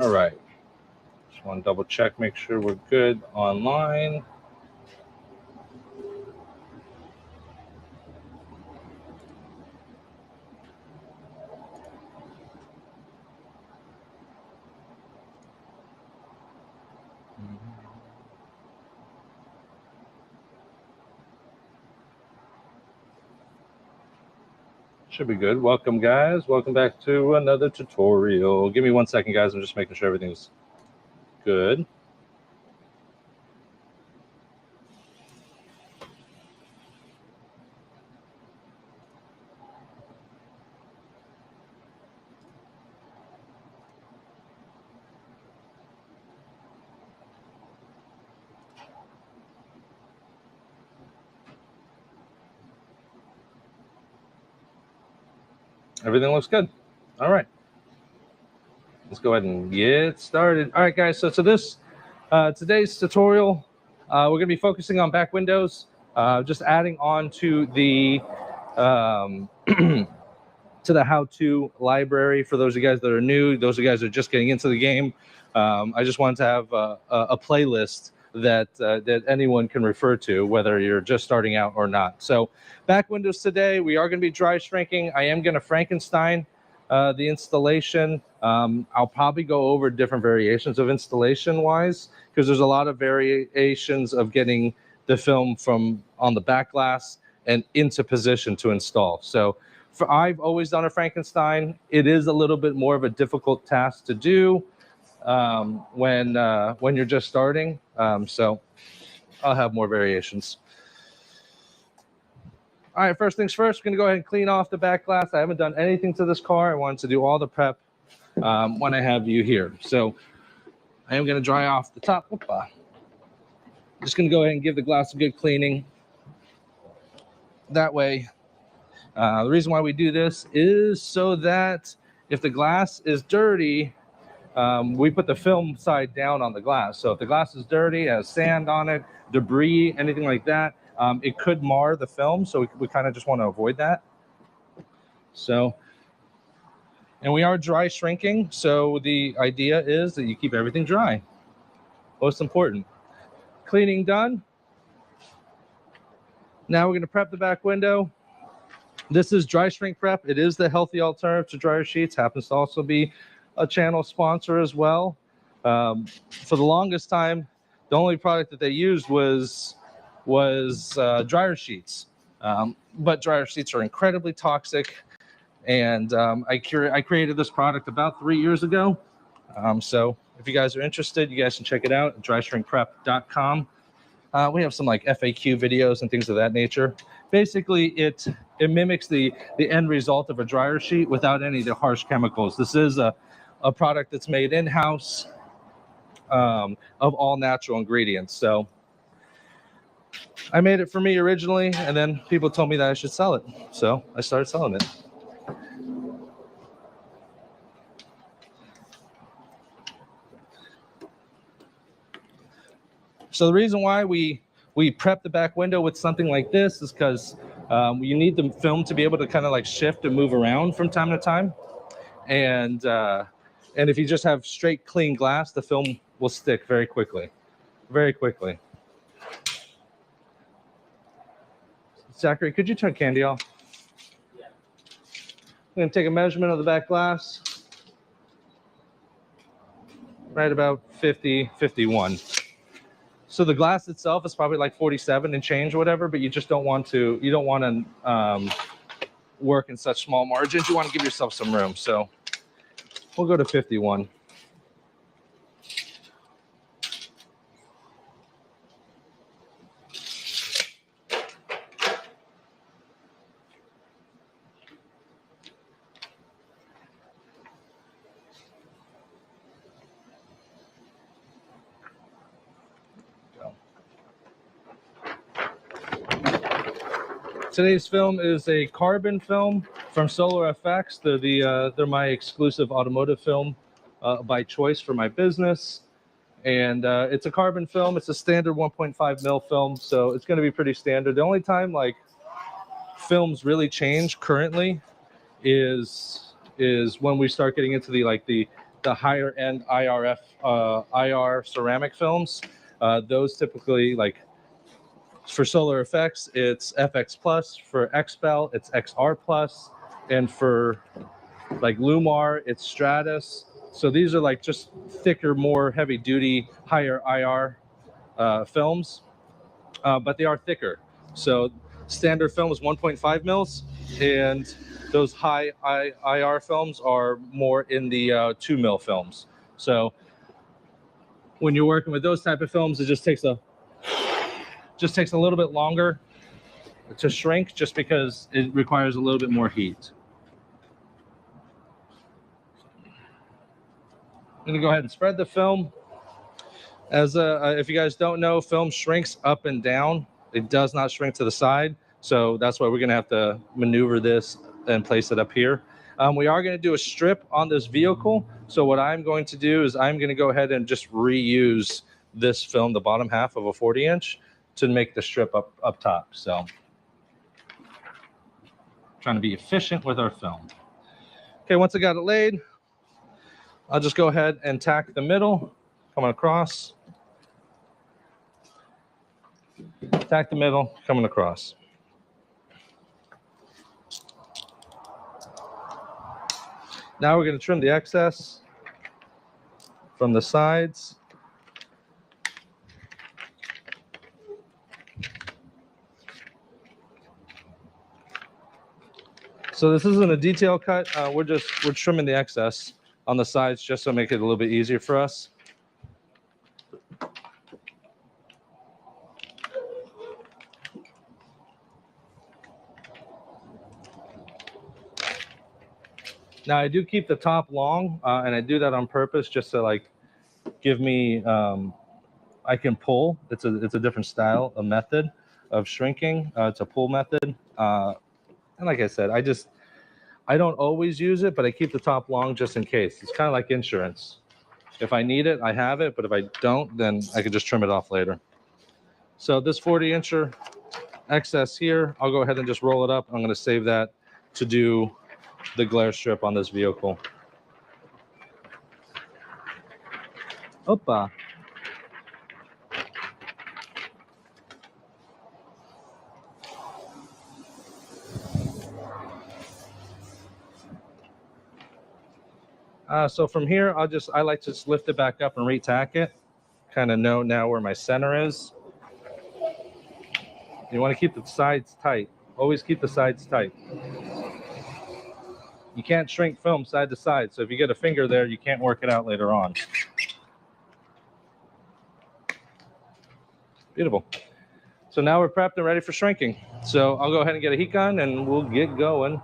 All right. Just want to double check, make sure we're good online. Should be good. Welcome, guys. Welcome back to another tutorial. Give me 1 second, guys. I'm just making sure everything's good. Everything looks good. All right. Let's go ahead and get started. All right, guys. So this today's tutorial, we're going to be focusing on back windows, just adding on to the to the how-to library for those of you guys that are new, those of you guys that are just getting into the game. I just wanted to have a playlist that anyone can refer to, whether you're just starting out or not. So back windows today, we are going to be dry shrinking. I am going to Frankenstein the installation. I'll probably go over different variations of installation wise, because there's a lot of variations of getting the film from on the back glass and into position to install. So I've always done a Frankenstein. It is a little bit more of a difficult task to do when you're just starting. So I'll have more variations. All right, first things first, we're going to go ahead and clean off the back glass. I haven't done anything to this car. I wanted to do all the prep when I have you here. So I am going to dry off the top. Opa. Just going to go ahead and give the glass a good cleaning. That way, the reason why we do this is so that if the glass is dirty, we put the film side down on the glass. So if the glass is dirty, has sand on it, debris, anything like that, it could mar the film. So we kind of just want to avoid that. So, and we are dry shrinking. So the idea is that you keep everything dry. Most important. Cleaning done. Now we're going to prep the back window. This is dry shrink prep. It is the healthy alternative to dryer sheets. Happens to also be a channel sponsor as well. For the longest time, the only product that they used was dryer sheets. But dryer sheets are incredibly toxic. And I created this product about 3 years ago. So if you guys are interested, you guys can check it out at dryshrinkprep.com. We have some like FAQ videos and things of that nature. Basically, it mimics the end result of a dryer sheet without any of the harsh chemicals. This is a product that's made in-house of all natural ingredients. So I made it for me originally, and then people told me that I should sell it. So I started selling it. So the reason why we prep the back window with something like this is because you need the film to be able to kind of like shift and move around from time to time. And if you just have straight clean glass, the film will stick very quickly. Very quickly. Zachary, could you turn Candy off? Yeah. I'm going to take a measurement of the back glass. Right about 50, 51. So the glass itself is probably like 47 and change or whatever, but you just don't want to, work in such small margins. You want to give yourself some room. So we'll go to 51. Today's film is a carbon film from Solar FX. They're my exclusive automotive film by choice for my business. And it's a carbon film. It's a standard 1.5 mil film, so it's going to be pretty standard. The only time like films really change currently is when we start getting into the the higher end IR ceramic films. Those typically, like for solar effects, it's FX plus. For XPEL, it's XR plus, and for like Lumar, it's Stratus. So these are like just thicker, more heavy duty, higher IR films, but they are thicker. So standard film is 1.5 mils, and those high IR films are more in the 2 mil films. So when you're working with those type of films, it just takes a little bit longer to shrink, just because it requires a little bit more heat. I'm gonna go ahead and spread the film. As if you guys don't know, film shrinks up and down. It does not shrink to the side. So that's why we're gonna have to maneuver this and place it up here. We are gonna do a strip on this vehicle. So what I'm going to do is I'm gonna go ahead and just reuse this film, the bottom half of a 40-inch, to make the strip up top. So trying to be efficient with our film. Okay, once I got it laid, I'll just go ahead and tack the middle, coming across. Tack the middle, coming across. Now we're going to trim the excess from the sides. So this isn't a detail cut. We're trimming the excess on the sides just to make it a little bit easier for us. Now I do keep the top long, and I do that on purpose just to like give me, I can pull. It's a different style, a method of shrinking. It's a pull method. And like I said, I don't always use it, but I keep the top long just in case. It's kind of like insurance. If I need it, I have it, but if I don't, then I can just trim it off later. So this 40-incher excess here, I'll go ahead and just roll it up. I'm going to save that to do the glare strip on this vehicle. Opa. So from here, I like to just lift it back up and re-tack it. Kind of know now where my center is. You want to keep the sides tight. Always keep the sides tight. You can't shrink film side to side. So if you get a finger there, you can't work it out later on. Beautiful. So now we're prepped and ready for shrinking. So I'll go ahead and get a heat gun and we'll get going.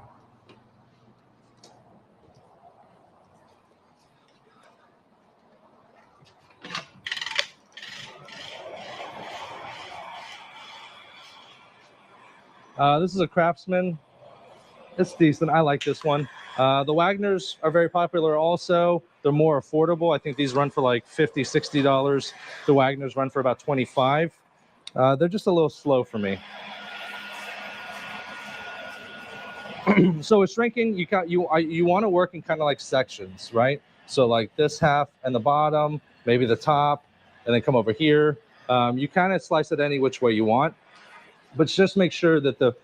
This is a Craftsman. It's decent. I like this one. The Wagners are very popular also. They're more affordable. I think these run for like $50, $60. The Wagners run for about $25. They're just a little slow for me. So with shrinking, you want to work in kind of like sections, right? So like this half and the bottom, maybe the top, and then come over here. You kind of slice it any which way you want, but just make sure that the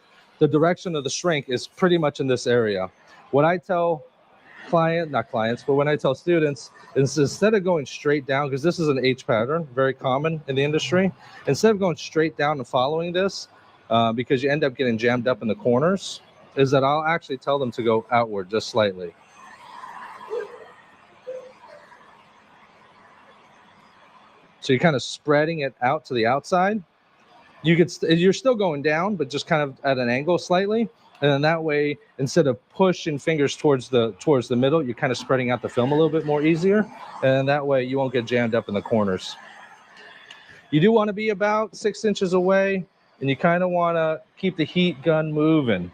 direction of the shrink is pretty much in this area. What I tell not clients, but when I tell students is instead of going straight down, because this is an H pattern, very common in the industry, instead of going straight down and following this, because you end up getting jammed up in the corners, is that I'll actually tell them to go outward just slightly. So you're kind of spreading it out to the outside. You're still going down, but just kind of at an angle slightly. And then that way, instead of pushing fingers towards the middle, you're kind of spreading out the film a little bit more easier. And that way you won't get jammed up in the corners. You do want to be about 6 inches away, and you kind of want to keep the heat gun moving.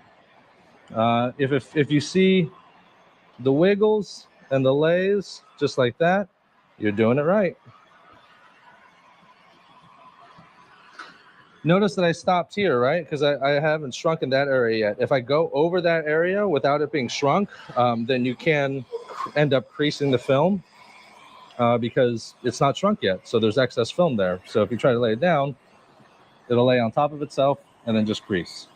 If you see the wiggles and the lays, just like that, you're doing it right. Notice that I stopped here, right? Because I haven't shrunk in that area yet. If I go over that area without it being shrunk, then you can end up creasing the film. because it's not shrunk yet. So there's excess film there. So if you try to lay it down, it'll lay on top of itself and then just crease.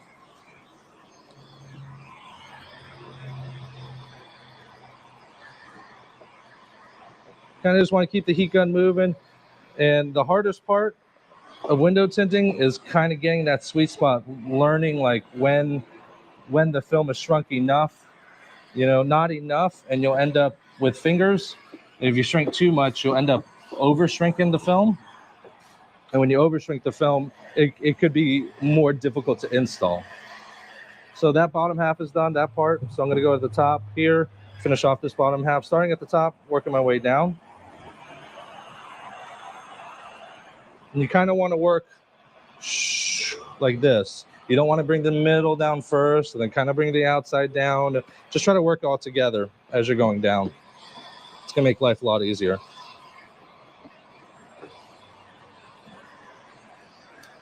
Kind of just want to keep the heat gun moving. And the hardest part of window tinting is kind of getting that sweet spot, learning like when the film is shrunk enough, you know, not enough, and you'll end up with fingers. If you shrink too much, you'll end up over shrinking the film. And when you over shrink the film, it could be more difficult to install. So that bottom half is done, that part. So I'm going to go at the top here, finish off this bottom half, starting at the top, working my way down. And you kind of want to work like this. You don't want to bring the middle down first and then kind of bring the outside down. Just try to work all together as you're going down. It's going to make life a lot easier.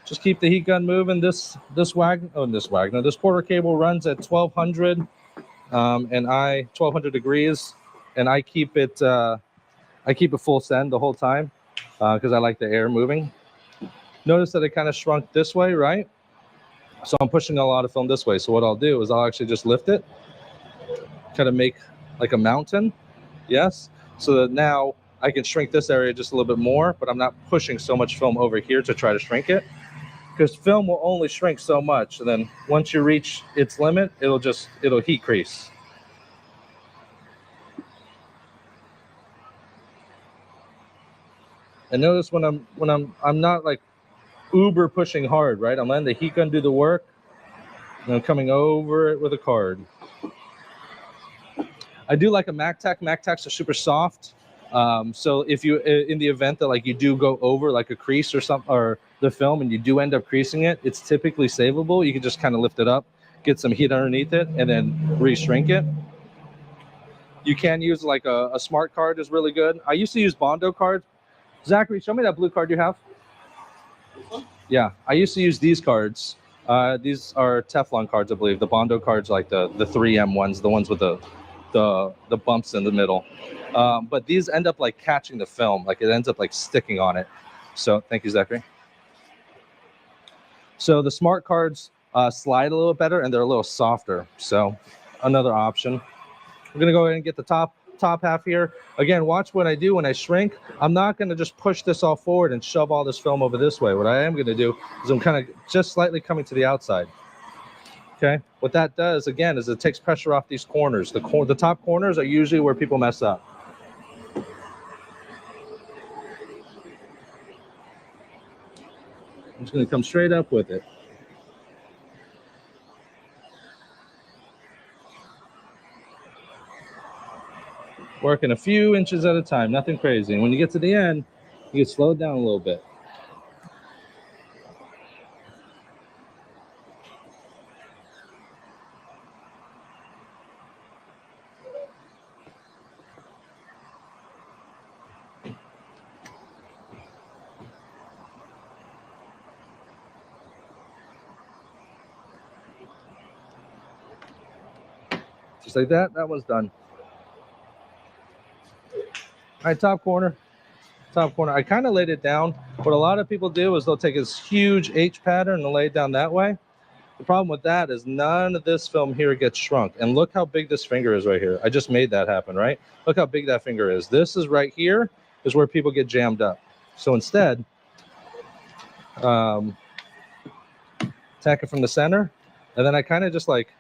Just keep the heat gun moving. This quarter cable runs at 1200 and 1200 degrees, and I keep it full send the whole time because I like the air moving. Notice that it kind of shrunk this way, right? So I'm pushing a lot of film this way. So what I'll do is I'll actually just lift it, kind of make like a mountain, yes? So that now I can shrink this area just a little bit more, but I'm not pushing so much film over here to try to shrink it, because film will only shrink so much. And then once you reach its limit, it'll heat crease. And notice when I'm not like uber pushing hard, right? I'm letting the heat gun do the work, and I'm coming over it with a card. I do like a MacTac. MacTacs are super soft. So if you, in the event that like you do go over like a crease or something, or the film, and you do end up creasing it, it's typically savable. You can just kind of lift it up, get some heat underneath it, and then re-shrink it. You can use like a smart card is really good. I used to use Bondo cards. Zachary, show me that blue card you have. Yeah, I used to use these cards. These are Teflon cards, I believe. The Bondo cards, like the 3M ones, the ones with the bumps in the middle. But these end up like catching the film, like it ends up like sticking on it. So thank you, Zachary. So the smart cards slide a little better and they're a little softer. So another option. We're gonna go ahead and get the top half here. Again, watch what I do when I shrink. I'm not going to just push this all forward and shove all this film over this way. What I am going to do is I'm kind of just slightly coming to the outside. Okay. What that does, again, is it takes pressure off these corners. The top corners are usually where people mess up. I'm just going to come straight up with it. Working a few inches at a time, nothing crazy. And when you get to the end, you can slow it down a little bit. Just like that, that one's done. All right, top corner. I kind of laid it down. What a lot of people do is they'll take this huge H pattern and lay it down that way. The problem with that is none of this film here gets shrunk. And look how big this finger is right here. I just made that happen, right? Look how big that finger is. This is right here is where people get jammed up. So instead, tack it from the center, and then I kind of just like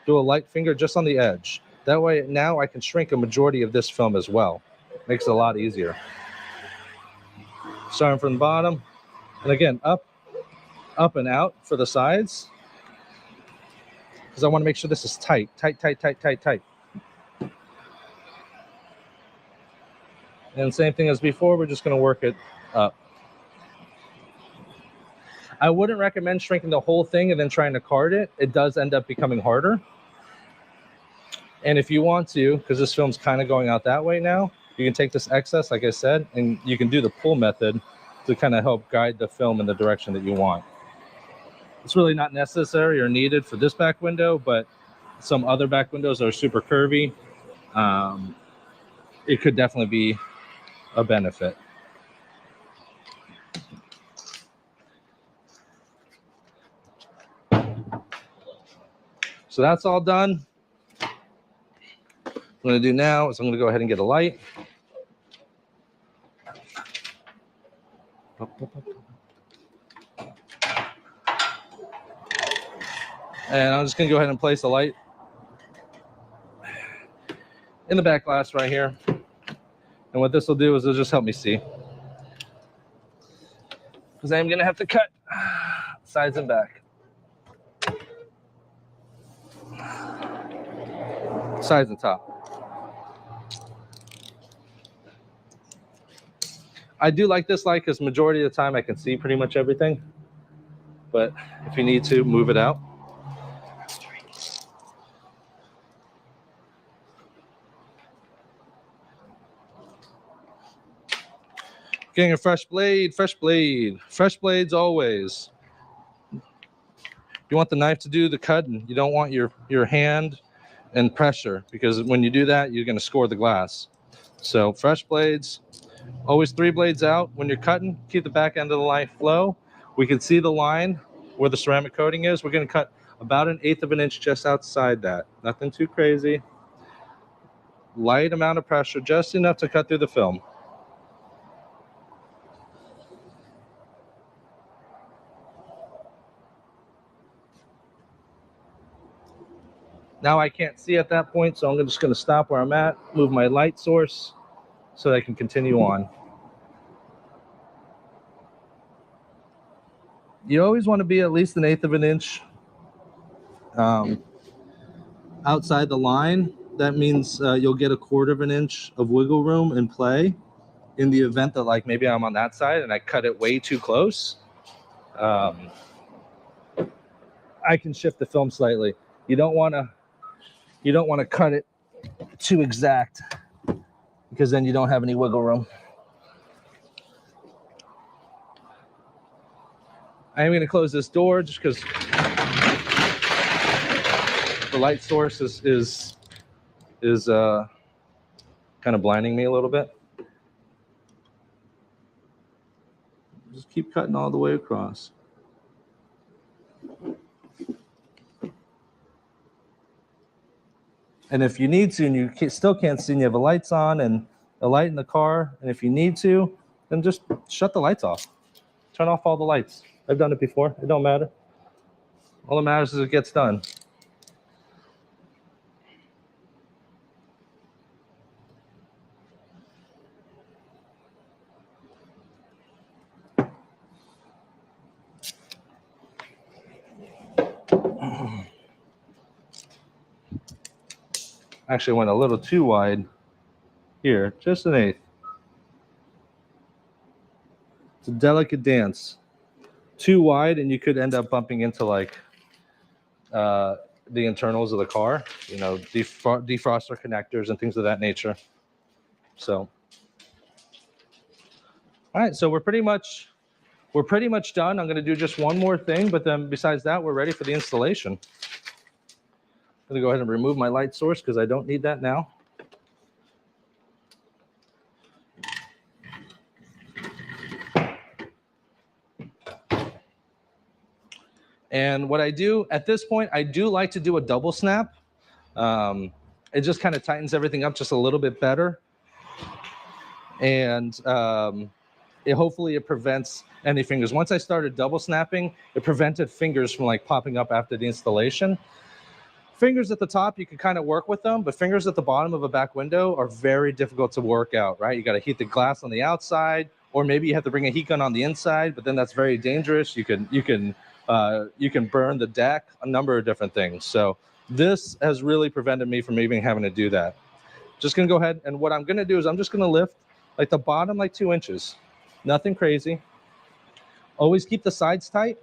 do a light finger just on the edge. That way now I can shrink a majority of this film as well. Makes it a lot easier. Starting from the bottom, and again, up and out for the sides, because I want to make sure this is tight. And same thing as before, we're just going to work it up. I wouldn't recommend shrinking the whole thing and then trying to card it. It does end up becoming harder. And if you want to, because this film's kind of going out that way now, you can take this excess, like I said, and you can do the pull method to kind of help guide the film in the direction that you want. It's really not necessary or needed for this back window, but some other back windows are super curvy. It could definitely be a benefit. So that's all done. What I'm going to do now is I'm going to go ahead and get a light. And I'm just going to go ahead and place a light in the back glass right here. And what this will do is it'll just help me see. Because I'm going to have to cut sides and back. Sides and top. I do like this light because majority of the time I can see pretty much everything. But if you need to, move it out. Getting a fresh blade, fresh blades always. You want the knife to do the cutting. You don't want your hand and pressure, because when you do that, you're going to score the glass. So fresh blades, always 3 blades out. When you're cutting, keep the back end of the knife low. We can see the line where the ceramic coating is. We're going to cut about 1/8 of an inch just outside that. Nothing too crazy. Light amount of pressure, just enough to cut through the film. Now I can't see at that point, so I'm just going to stop where I'm at, move my light source so that I can continue on. You always want to be at least 1/8 of an inch outside the line. That means you'll get 1/4 of an inch of wiggle room in play in the event that, like, maybe I'm on that side and I cut it way too close. I can shift the film slightly. You don't want to cut it too exact, because then you don't have any wiggle room. I am going to close this door just because the light source is kind of blinding me a little bit. Just keep cutting all the way across. And if you need to, and you still can't see, and you have the lights on and a light in the car, and if you need to, then just shut the lights off. Turn off all the lights. I've done it before. It don't matter. All that matters is it gets done. Actually went a little too wide here, just 1/8. It's a delicate dance. Too wide, and you could end up bumping into like the internals of the car, you know, defroster connectors and things of that nature. So, all right, so we're pretty much done. I'm going to do just one more thing, but then besides that, we're ready for the installation. I'm going to go ahead and remove my light source because I don't need that now. And what I do at this point, I do like to do a double snap. It just kind of tightens everything up just a little bit better. And hopefully it prevents any fingers. Once I started double snapping, it prevented fingers from like popping up after the installation. Fingers at the top, you can kind of work with them, but fingers at the bottom of a back window are very difficult to work out, right? You got to heat the glass on the outside, or maybe you have to bring a heat gun on the inside, but then that's very dangerous. You can burn the deck, a number of different things. So this has really prevented me from even having to do that. Just gonna go ahead, and what I'm gonna do is I'm just gonna lift like the bottom like 2 inches, nothing crazy. Always keep the sides tight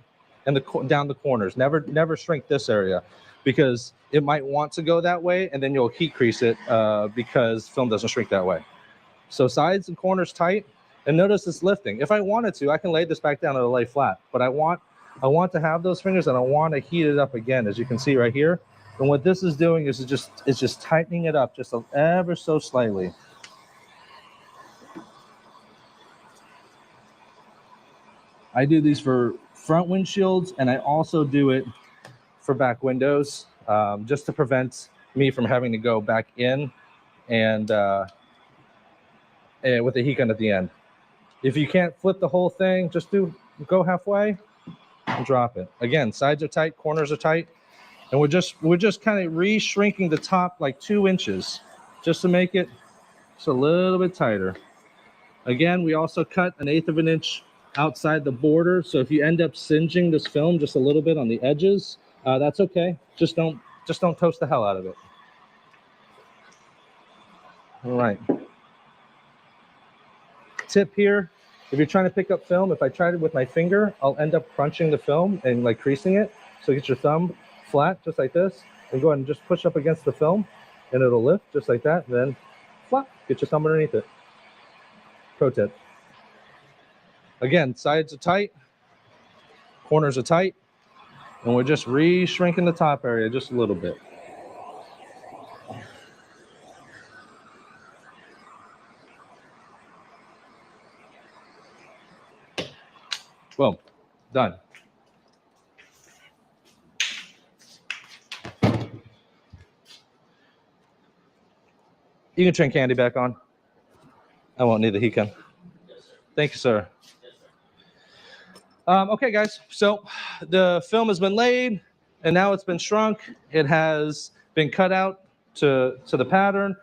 and down the corners. Never shrink this area, because it might want to go that way, and then you'll heat crease it because film doesn't shrink that way. So sides and corners tight, and notice it's lifting. If I wanted to, I can lay this back down and lay flat, but I want to have those fingers, and I want to heat it up again, as you can see right here. And what this is doing is it's just tightening it up just ever so slightly. I do these for front windshields, and I also do it for back windows, just to prevent me from having to go back in and with the heat gun at the end. If you can't flip the whole thing, just go halfway and drop it. Again, sides are tight, corners are tight, and we're just kind of re-shrinking the top like 2 inches just to make it just a little bit tighter. Again, we also cut 1/8 of an inch outside the border, so if you end up singeing this film just a little bit on the edges, that's okay. Just don't toast the hell out of it. All right. Tip here, if you're trying to pick up film, if I tried it with my finger, I'll end up crunching the film and like creasing it. So get your thumb flat just like this, and go ahead and just push up against the film, and it'll lift just like that. And then flop, get your thumb underneath it. Pro tip. Again, sides are tight, corners are tight, and we're just re-shrinking the top area just a little bit. Boom, done. You can turn candy back on. I won't need the heat gun. Yes, sir. Thank you, sir. Yes, sir. Okay, guys, so the film has been laid, and now it's been shrunk. It has been cut out to the pattern,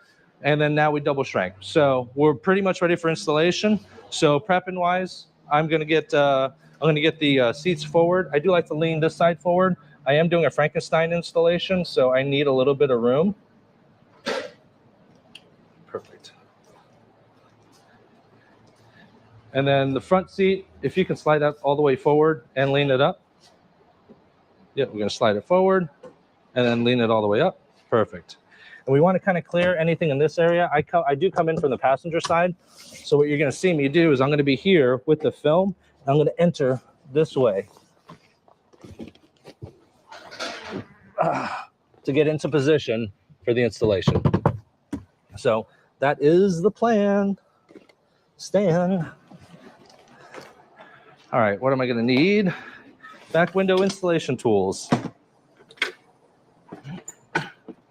and then now we double shrank. So we're pretty much ready for installation. So prepping wise, I'm gonna get the seats forward. I do like to lean this side forward. I am doing a Frankenstein installation, so I need a little bit of room. Perfect. And then the front seat, if you can slide that all the way forward and lean it up. Yep, we're gonna slide it forward and then lean it all the way up. Perfect. And we wanna kind of clear anything in this area. I do come in from the passenger side. So what you're gonna see me do is I'm gonna be here with the film. And I'm gonna enter this way to get into position for the installation. So that is the plan, Stan. All right, what am I gonna need? Back window installation tools.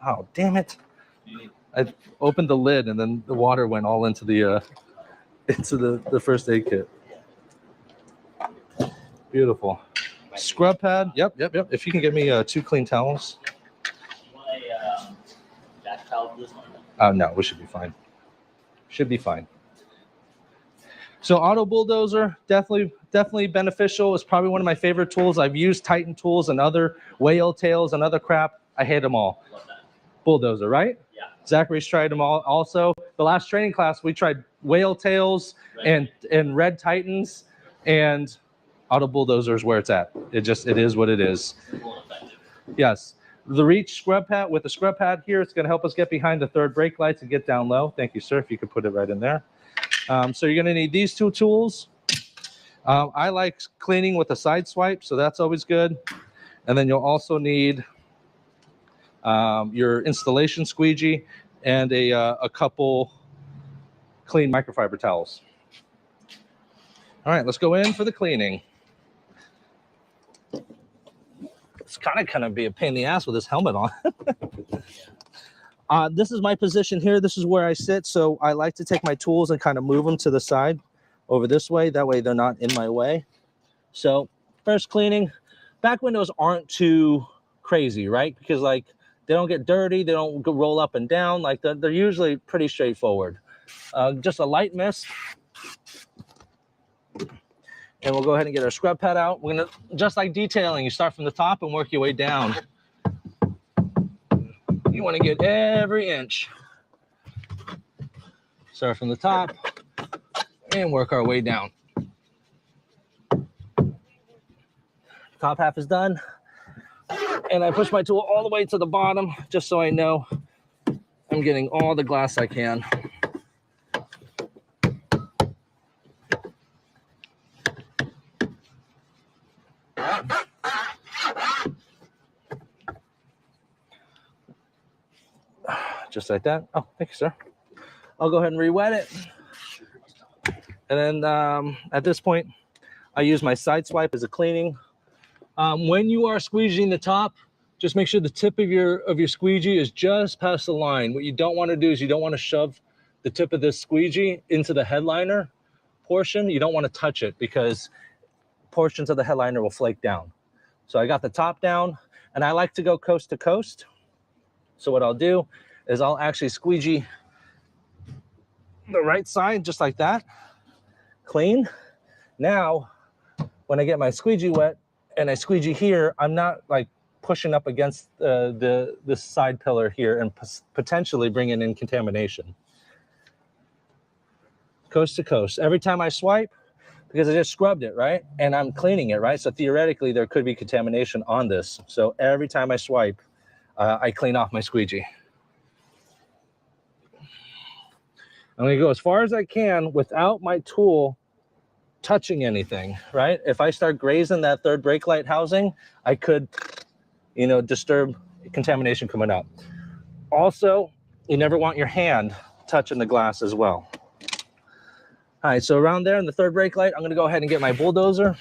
Oh, damn it. I opened the lid and then the water went all into the first aid kit. Beautiful. Scrub pad. Yep. If you can give me 2 clean towels. You want a back towel for this one? Oh, no, we should be fine. Should be fine. So auto bulldozer, definitely beneficial. It's probably one of my favorite tools. I've used Titan tools and other whale tails and other crap. I hate them all. Love that. Bulldozer, right? Yeah. Zachary's tried them all. Also, the last training class, we tried whale tails and red Titans, and auto bulldozer is where it's at. It is what it is. Simple and effective. Yes. The reach scrub pad, with the scrub pad here, it's going to help us get behind the third brake lights and get down low. Thank you, sir. If you could put it right in there. So you're going to need these 2 tools. I like cleaning with a side swipe, so that's always good. And then you'll also need your installation squeegee and a couple clean microfiber towels. All right, let's go in for the cleaning. It's kind of be a pain in the ass with this helmet on. This is my position here. This is where I sit. So I like to take my tools and kind of move them to the side over this way. That way they're not in my way. So first cleaning, back windows aren't too crazy, right? Because like they don't get dirty. They don't roll up and down. Like they're usually pretty straightforward. Just a light mist. And we'll go ahead and get our scrub pad out. We're gonna, just like detailing, you start from the top and work your way down. You wanna get every inch. Start from the top and work our way down. Top half is done. And I push my tool all the way to the bottom, just so I know I'm getting all the glass I can. Just like that. Oh, thank you, sir. I'll go ahead and re-wet it. And then at this point, I use my side swipe as a cleaning. When you are squeegeeing the top, just make sure the tip of your squeegee is just past the line. What you don't want to do is you don't want to shove the tip of this squeegee into the headliner portion. You don't want to touch it because portions of the headliner will flake down. So I got the top down, and I like to go coast to coast. So what I'll do is I'll actually squeegee the right side just like that, clean. Now, when I get my squeegee wet and I squeegee here, I'm not like pushing up against this side pillar here and potentially bringing in contamination. Coast to coast. Every time I swipe, because I just scrubbed it, right? And I'm cleaning it, right? So theoretically, there could be contamination on this. So every time I swipe, I clean off my squeegee. I'm gonna go as far as I can without my tool touching anything, right? If I start grazing that third brake light housing, I could, you know, disturb contamination coming up. Also, you never want your hand touching the glass as well. All right, so around there in the third brake light, I'm gonna go ahead and get my bulldozer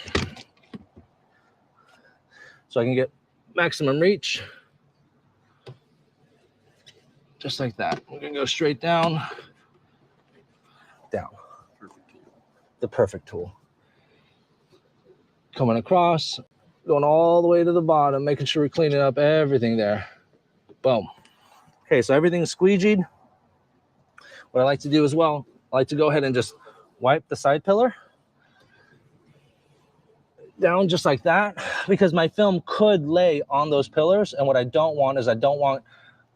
so I can get maximum reach. Just like that. We're gonna go straight down. Down. The perfect tool. Coming across, going all the way to the bottom, making sure we're cleaning up everything there. Boom. Okay, so everything's squeegeed. What I like to do as well, I like to go ahead and just wipe the side pillar down just like that, because my film could lay on those pillars, and what I don't want is I don't want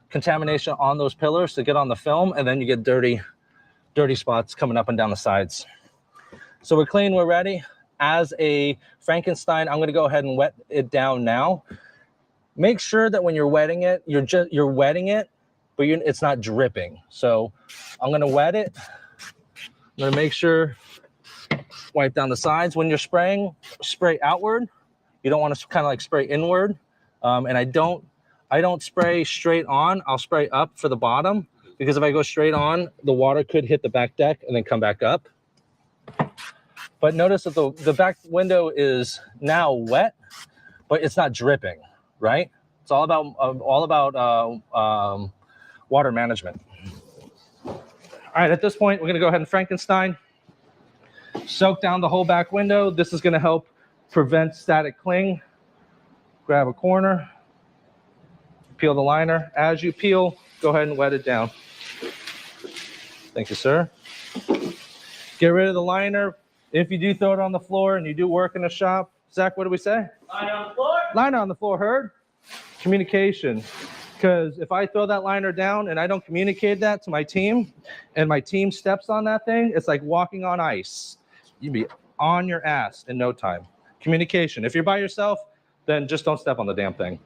contamination on those pillars to get on the film, and then you get dirty spots coming up and down the sides. So we're clean, we're ready. As a Frankenstein, I'm gonna go ahead and wet it down now. Make sure that when you're wetting it, you're wetting it, but it's not dripping. So I'm gonna wet it. I'm gonna make sure, wipe down the sides. When you're spraying, spray outward. You don't want to kind of like spray inward. And I don't spray straight on. I'll spray up for the bottom, because if I go straight on, the water could hit the back deck and then come back up. But notice that the back window is now wet, but it's not dripping, right? It's all about water management. All right, at this point, we're gonna go ahead and Frankenstein. Soak down the whole back window. This is gonna help prevent static cling. Grab a corner, peel the liner. As you peel, go ahead and wet it down. Thank you, sir. Get rid of the liner. If you do throw it on the floor and you do work in a shop, Zach, what do we say? Liner on the floor. Liner on the floor, heard? Communication. Because if I throw that liner down and I don't communicate that to my team, and my team steps on that thing, it's like walking on ice. You'd be on your ass in no time. Communication. If you're by yourself, then just don't step on the damn thing.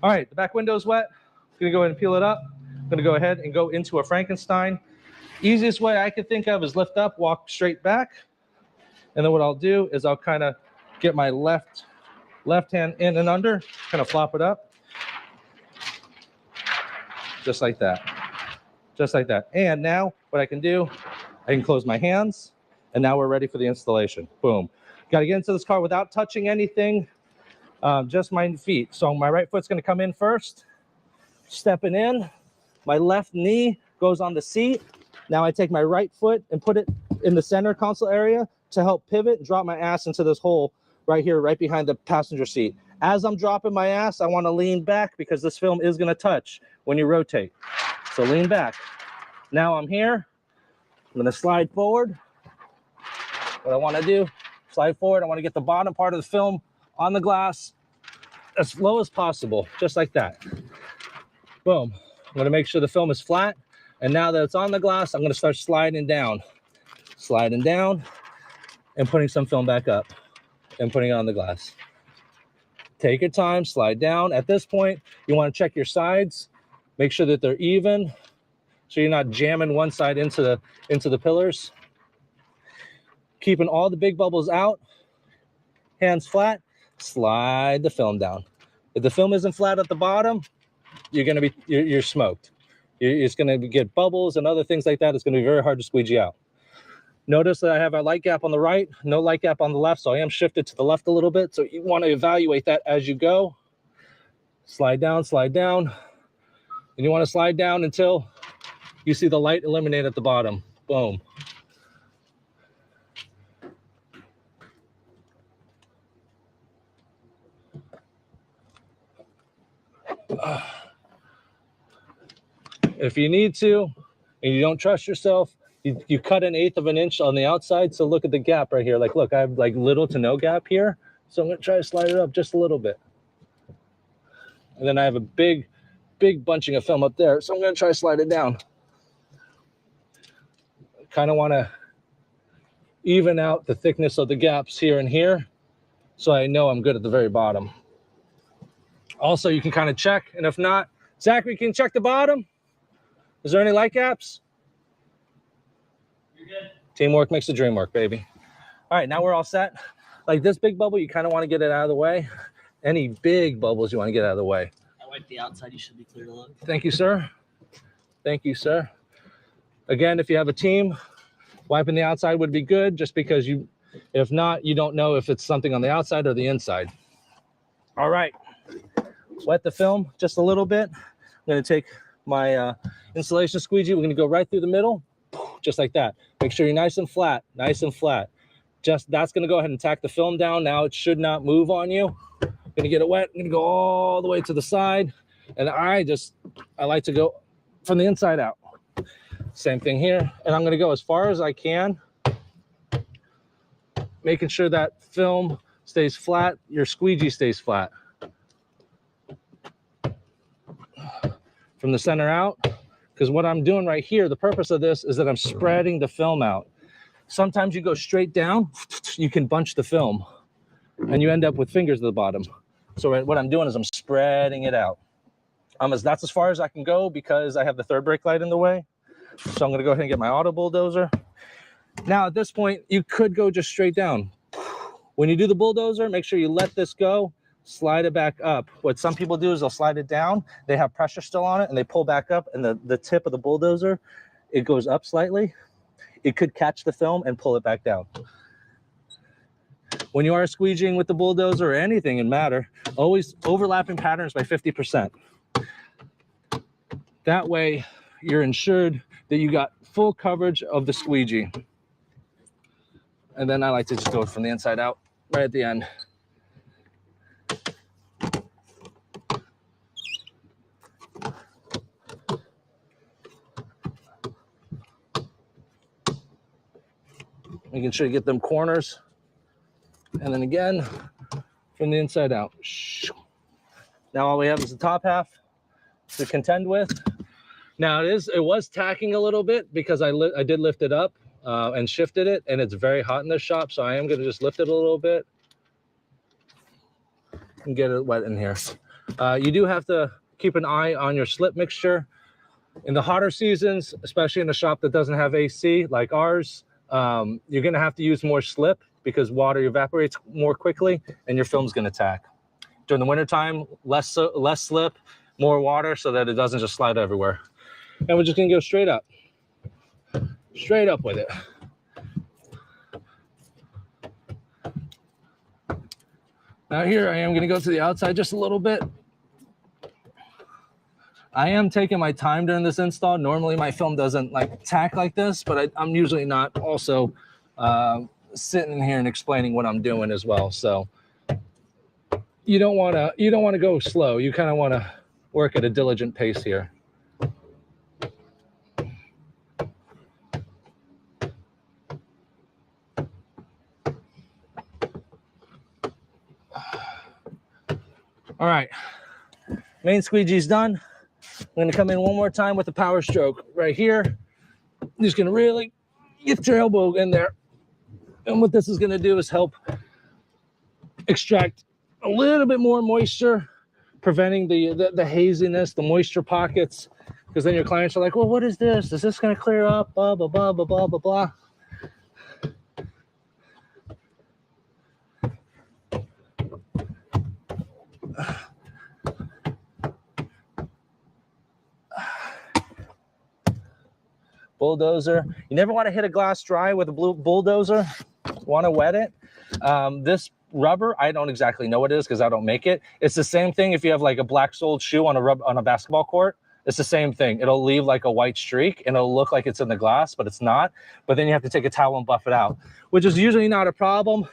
All right, the back window's wet. I'm gonna go ahead and peel it up. I'm gonna go ahead and go into a Frankenstein. Easiest way I could think of is lift up, walk straight back. And then what I'll do is I'll kind of get my left hand in and under, kind of flop it up. Just like that. Just like that. And now what I can do, I can close my hands, and now we're ready for the installation. Boom. Got to get into this car without touching anything, just my feet. So my right foot's going to come in first, stepping in. My left knee goes on the seat. Now I take my right foot and put it in the center console area to help pivot and drop my ass into this hole right here, right behind the passenger seat. As I'm dropping my ass, I want to lean back because this film is going to touch when you rotate. So lean back. Now I'm here. I'm going to slide forward. What I want to do, slide forward. I want to get the bottom part of the film on the glass as low as possible, just like that. Boom. I'm going to make sure the film is flat. And now that it's on the glass, I'm going to start sliding down and putting some film back up and putting it on the glass. Take your time, slide down. At this point, you want to check your sides, make sure that they're even, so you're not jamming one side into the pillars. Keeping all the big bubbles out, hands flat, slide the film down. If the film isn't flat at the bottom, you're smoked. It's going to get bubbles and other things like that. It's going to be very hard to squeegee out. Notice that I have a light gap on the right, no light gap on the left, so I am shifted to the left a little bit. So you want to evaluate that as you go. Slide down, and you want to slide down until you see the light eliminate at the bottom. Boom. If you need to, and you don't trust yourself, you cut 1/8 of an inch on the outside. So look at the gap right here. Like, look, I have like little to no gap here. So I'm going to try to slide it up just a little bit. And then I have a big bunching of film up there. So I'm going to try to slide it down. Kind of want to even out the thickness of the gaps here and here, so I know I'm good at the very bottom. Also, you can kind of check, and if not, Zachary, can you check the bottom? Is there any light gaps? You're good. Teamwork makes the dream work, baby. All right, now we're all set. Like this big bubble, you kind of want to get it out of the way. Any big bubbles you want to get out of the way. I wiped the outside. You should be clear to look. Thank you, sir. Thank you, sir. Again, if you have a team, wiping the outside would be good, just because if not, you don't know if it's something on the outside or the inside. All right, wet the film just a little bit. I'm going to take my installation squeegee. We're going to go right through the middle, just like that. Make sure you're nice and flat, Just that's going to go ahead and tack the film down. Now it should not move on you. I'm going to get it wet. I'm going to go all the way to the side, and I like to go from the inside out. Same thing here, and I'm going to go as far as I can, making sure that film stays flat, your squeegee stays flat. From the center out, because what I'm doing right here, the purpose of this is that I'm spreading the film out. Sometimes you go straight down, you can bunch the film, and you end up with fingers at the bottom. So what I'm doing is I'm spreading it out. That's as far as I can go because I have the third brake light in the way. So I'm going to go ahead and get my auto bulldozer. Now at this point, you could go just straight down. When you do the bulldozer, make sure you let this go, slide it back up. What some people do is they'll slide it down. They have pressure still on it and they pull back up, and the tip of the bulldozer, it goes up slightly. It could catch the film and pull it back down. When you are squeegeeing with the bulldozer or anything in matter, always overlapping patterns by 50%. That way you're ensured that you got full coverage of the squeegee. And then I like to just go from the inside out right at the end. Making sure you get them corners. And then again, from the inside out. Now all we have is the top half to contend with. Now it was tacking a little bit because I did lift it up and shifted it, and it's very hot in this shop, so I am going to just lift it a little bit and get it wet in here. You do have to keep an eye on your slip mixture. In the hotter seasons, especially in a shop that doesn't have AC like ours, you're going to have to use more slip because water evaporates more quickly and your film's going to tack. During the wintertime, less slip, more water so that it doesn't just slide everywhere. And we're just going to go straight up with it. Now here I am going to go to the outside just a little bit. I am taking my time during this install. Normally my film doesn't like tack like this, but I'm usually not also sitting here and explaining what I'm doing as well. So you don't want to go slow. You kind of want to work at a diligent pace here. All right, main squeegee's done. I'm going to come in one more time with the power stroke right here. I'm just going to really get your elbow in there. And what this is going to do is help extract a little bit more moisture, preventing the haziness, the moisture pockets, because then your clients are like, well, what is this? Is this going to clear up? Blah, blah, blah, blah, blah, blah, blah. bulldozer. You never want to hit a glass dry with a bulldozer. Want to wet it. This rubber, I don't exactly know what it is because I don't make it. It's the same thing if you have like a black soled shoe on a basketball court. It's the same thing. It'll leave like a white streak and it'll look like it's in the glass, but it's not. But then you have to take a towel and buff it out, which is usually not a problem.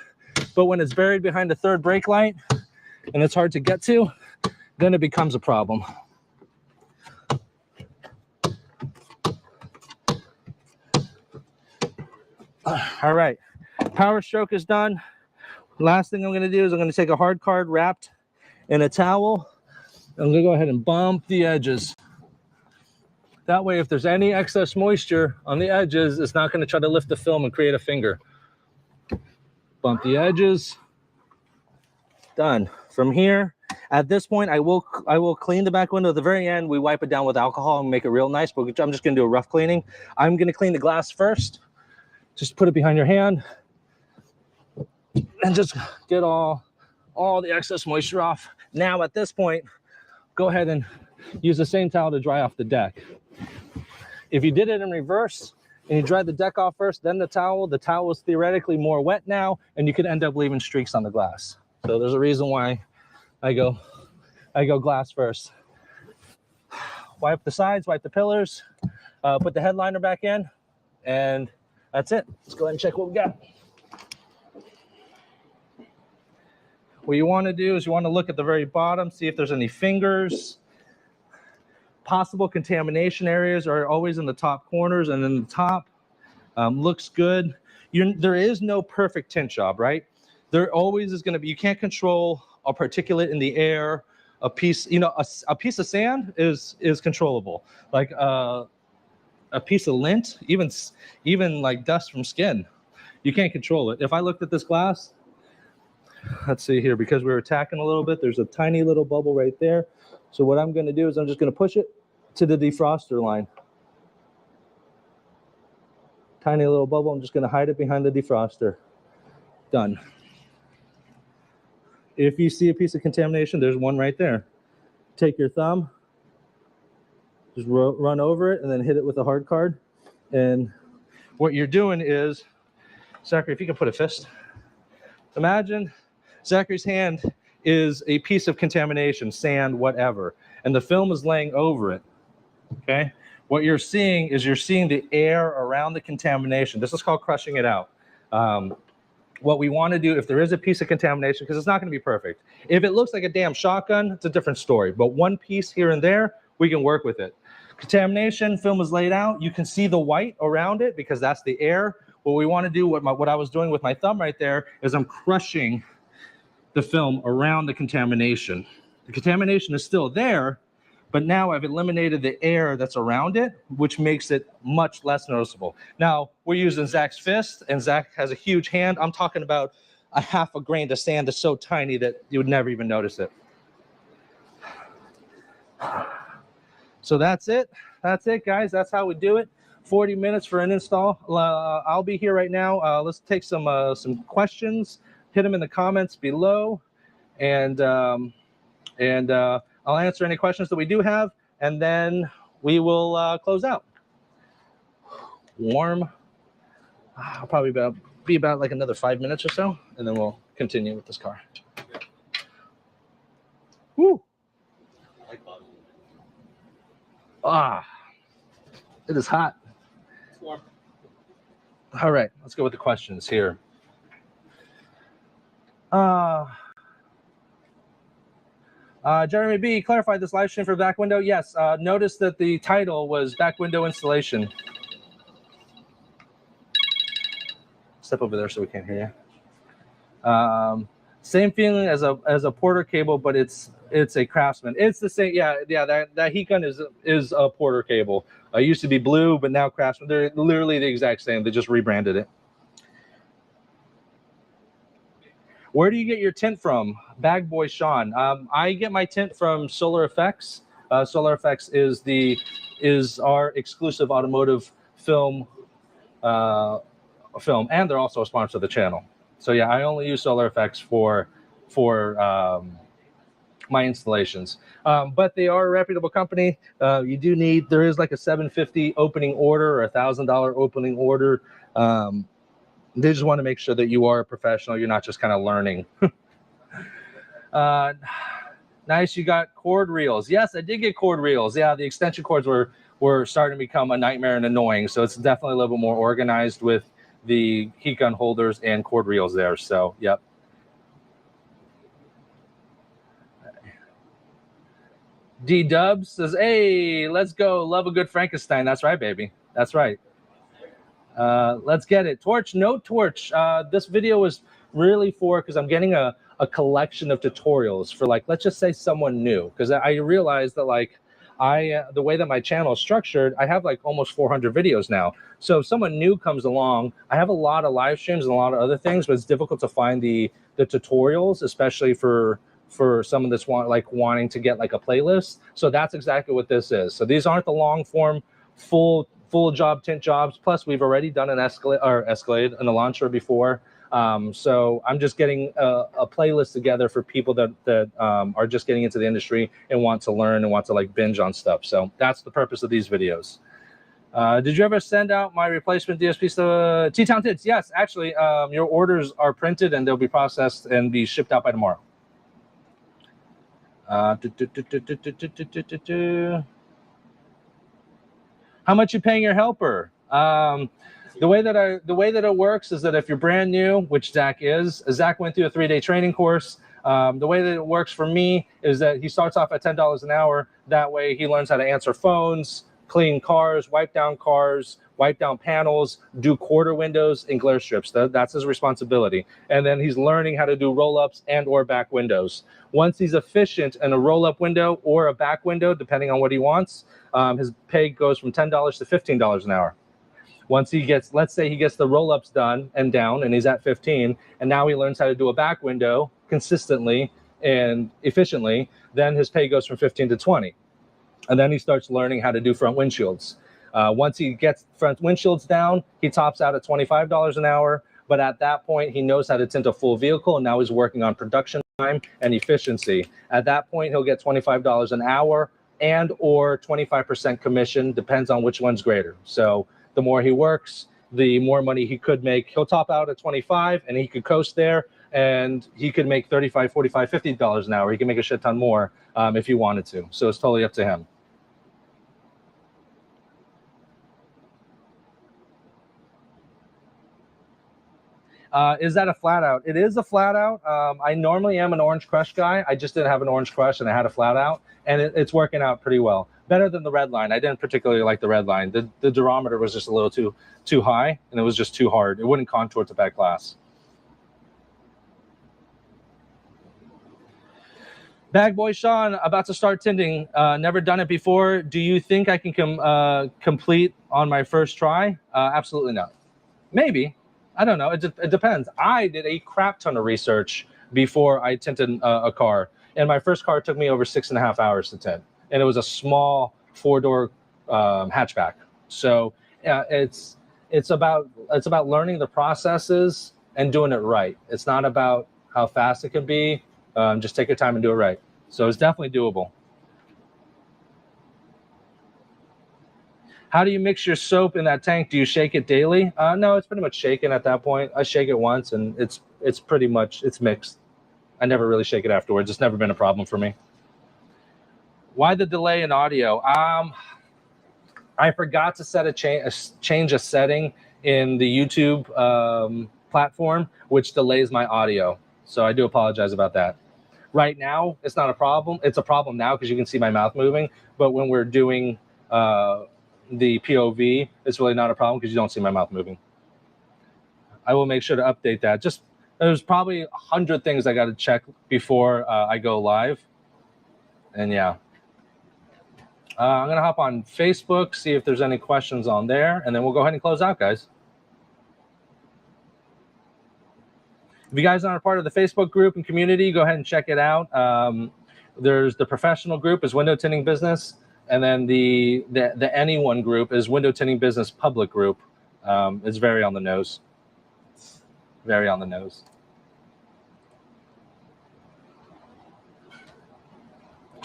But when it's buried behind the third brake light and it's hard to get to, then it becomes a problem. All right, power stroke is done. Last thing I'm going to do is I'm going to take a hard card wrapped in a towel. I'm going to go ahead and bump the edges. That way, if there's any excess moisture on the edges, it's not going to try to lift the film and create a finger. Bump the edges. Done. From here, at this point, I will clean the back window. At the very end, we wipe it down with alcohol and make it real nice, but I'm just going to do a rough cleaning. I'm going to clean the glass first. Just put it behind your hand and just get all the excess moisture off. Now, at this point, go ahead and use the same towel to dry off the deck. If you did it in reverse and you dried the deck off first, then the towel is theoretically more wet now, and you could end up leaving streaks on the glass. So there's a reason why I go glass first. Wipe the sides, wipe the pillars, put the headliner back in, and that's it. Let's go ahead and check what we got. What you want to do is you want to look at the very bottom, see if there's any fingers. Possible contamination areas are always in the top corners and in the top. Looks good. There is no perfect tint job, right? There always is going to be. You can't control a particulate in the air. A piece, a piece of sand is controllable. Like a piece of lint, even like dust from skin, you can't control it. If I looked at this glass, let's see here, because we were tacking a little bit, there's a tiny little bubble right there. So what I'm going to do is I'm just going to push it to the defroster line. Tiny little bubble. I'm just going to hide it behind the defroster. Done. If you see a piece of contamination, there's one right there. Take your thumb, just run over it, and then hit it with a hard card. And what you're doing is, Zachary, if you can put a fist. Imagine Zachary's hand is a piece of contamination, sand, whatever, and the film is laying over it, okay? What you're seeing is the air around the contamination. This is called crushing it out. What we want to do, if there is a piece of contamination, because it's not going to be perfect. If it looks like a damn shotgun, it's a different story. But one piece here and there, we can work with it. Contamination, film is laid out. You can see the white around it because that's the air. What we want to do, what I was doing with my thumb right there, is I'm crushing the film around the contamination. The contamination is still there, but now I've eliminated the air that's around it, which makes it much less noticeable. Now, we're using Zach's fist, and Zach has a huge hand. I'm talking about a half a grain of sand that's so tiny that you would never even notice it. So that's it. That's it, guys. That's how we do it. 40 minutes for an install. I'll be here right now. Let's take some questions. Hit them in the comments below, and I'll answer any questions that we do have, and then we will close out. Warm. I'll probably be about like another 5 minutes or so, and then we'll continue with this car. Woo! It is hot. It's warm. All right, let's go with the questions here. Jeremy B, clarified this live stream for back window. Yes, notice that the title was back window installation. Step over there so we can't hear you. Same feeling as a Porter cable, but it's a Craftsman. It's the same. Yeah. That heat gun is a Porter cable. It used to be blue, but now Craftsman. They're literally the exact same. They just rebranded it. Where do you get your tint from? Bag Boy Sean. I get my tint from Solar Effects. Solar Effects is our exclusive automotive film, and they're also a sponsor of the channel. So yeah, I only use Solar Effects for my installations. But they are a reputable company. You do need, there is like a $750 opening order or a $1,000 opening order. They just want to make sure that you are a professional. You're not just kind of learning. Nice, you got cord reels. Yes, I did get cord reels. Yeah, the extension cords were starting to become a nightmare and annoying. So it's definitely a little bit more organized with the heat gun holders and cord reels there. So, yep. D Dubs says, hey, let's go. Love a good Frankenstein. That's right, baby. That's right. Let's get it. Torch, no torch. This video is really for, because I'm getting a collection of tutorials for, like, let's just say someone new. Because I realized that, like, the way that my channel is structured, I have like almost 400 videos now. So if someone new comes along, I have a lot of live streams and a lot of other things, but it's difficult to find the tutorials, especially for someone that's wanting to get like a playlist. So that's exactly what this is. So these aren't the long form full job tint jobs. Plus we've already done an Escalade and a launcher before. So I'm just getting a playlist together for people that are just getting into the industry and want to learn and want to like binge on stuff. So that's the purpose of these videos. Did you ever send out my replacement DSP to T-Town Tints? Yes, actually, your orders are printed and they'll be processed and be shipped out by tomorrow. How much you paying your helper? The way that it works is that if you're brand new, which Zach went through a 3-day training course. The way that it works for me is that he starts off at $10 an hour. That way he learns how to answer phones, clean cars, wipe down panels, do quarter windows and glare strips. That's his responsibility. And then he's learning how to do roll-ups and or back windows. Once he's efficient in a roll-up window or a back window, depending on what he wants, his pay goes from $10 to $15 an hour. Once he gets, let's say he gets the roll-ups done and down and he's at 15, and now he learns how to do a back window consistently and efficiently, then his pay goes from 15 to 20. And then he starts learning how to do front windshields. Once he gets front windshields down, he tops out at $25 an hour. But at that point, he knows how to tint a full vehicle, and now he's working on production time and efficiency. At that point, he'll get $25 an hour and or 25% commission, depends on which one's greater. So the more he works, the more money he could make. He'll top out at 25 and he could coast there, and he could make $35, $45, $50 an hour. He can make a shit ton more if he wanted to. So it's totally up to him. Is that a flat out? It is a flat out. I normally am an Orange Crush guy. I just didn't have an Orange Crush and I had a flat out, and it's working out pretty well. Better than the red line. I didn't particularly like the red line. The durometer was just a little too high, and it was just too hard. It wouldn't contour to back glass. Bag Boy Sean, about to start tinting. Never done it before. Do you think I can complete on my first try? Absolutely not. Maybe. I don't know. It depends. I did a crap ton of research before I tinted a car. And my first car took me over 6.5 hours to tint. And it was a small 4-door hatchback. So yeah, it's about learning the processes and doing it right. It's not about how fast it can be. Just take your time and do it right. So it's definitely doable. How do you mix your soap in that tank? Do you shake it daily? No, it's pretty much shaken at that point. I shake it once and it's pretty much, it's mixed. I never really shake it afterwards. It's never been a problem for me. Why the delay in audio? I forgot to set change a setting in the YouTube platform, which delays my audio. So I do apologize about that. Right now, it's not a problem. It's a problem now because you can see my mouth moving. But when we're doing the POV, it's really not a problem because you don't see my mouth moving. I will make sure to update that. Just there's probably 100 things I got to check before I go live. And yeah. I'm going to hop on Facebook, see if there's any questions on there, and then we'll go ahead and close out, guys. If you guys aren't a part of the Facebook group and community, go ahead and check it out. There's the professional group is Window Tinting Business, and then the anyone group is Window Tinting Business Public Group. It's very on the nose. Very on the nose.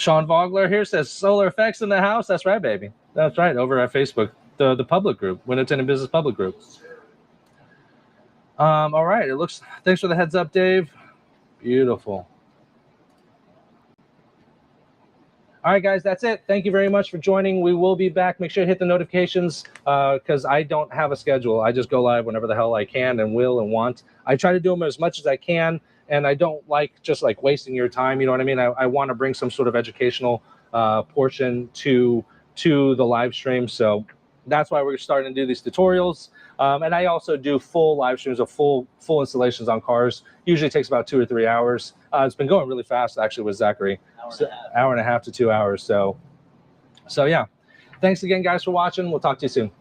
Sean Vogler here says solar effects in the house. That's right, baby. That's right. Over at Facebook, the public group, Window Tinting Business public group. All right. It looks. Thanks for the heads up, Dave. Beautiful. All right, guys, that's it. Thank you very much for joining. We will be back. Make sure to hit the notifications because I don't have a schedule. I just go live whenever the hell I can and will and want. I try to do them as much as I can, and I don't like just like wasting your time. You know what I mean? I want to bring some sort of educational portion to the live stream. So that's why we're starting to do these tutorials. And I also do full live streams of full installations on cars. Usually takes about 2 or 3 hours. It's been going really fast actually with Zachary. Hour and a half to 2 hours. So yeah. Thanks again, guys, for watching. We'll talk to you soon.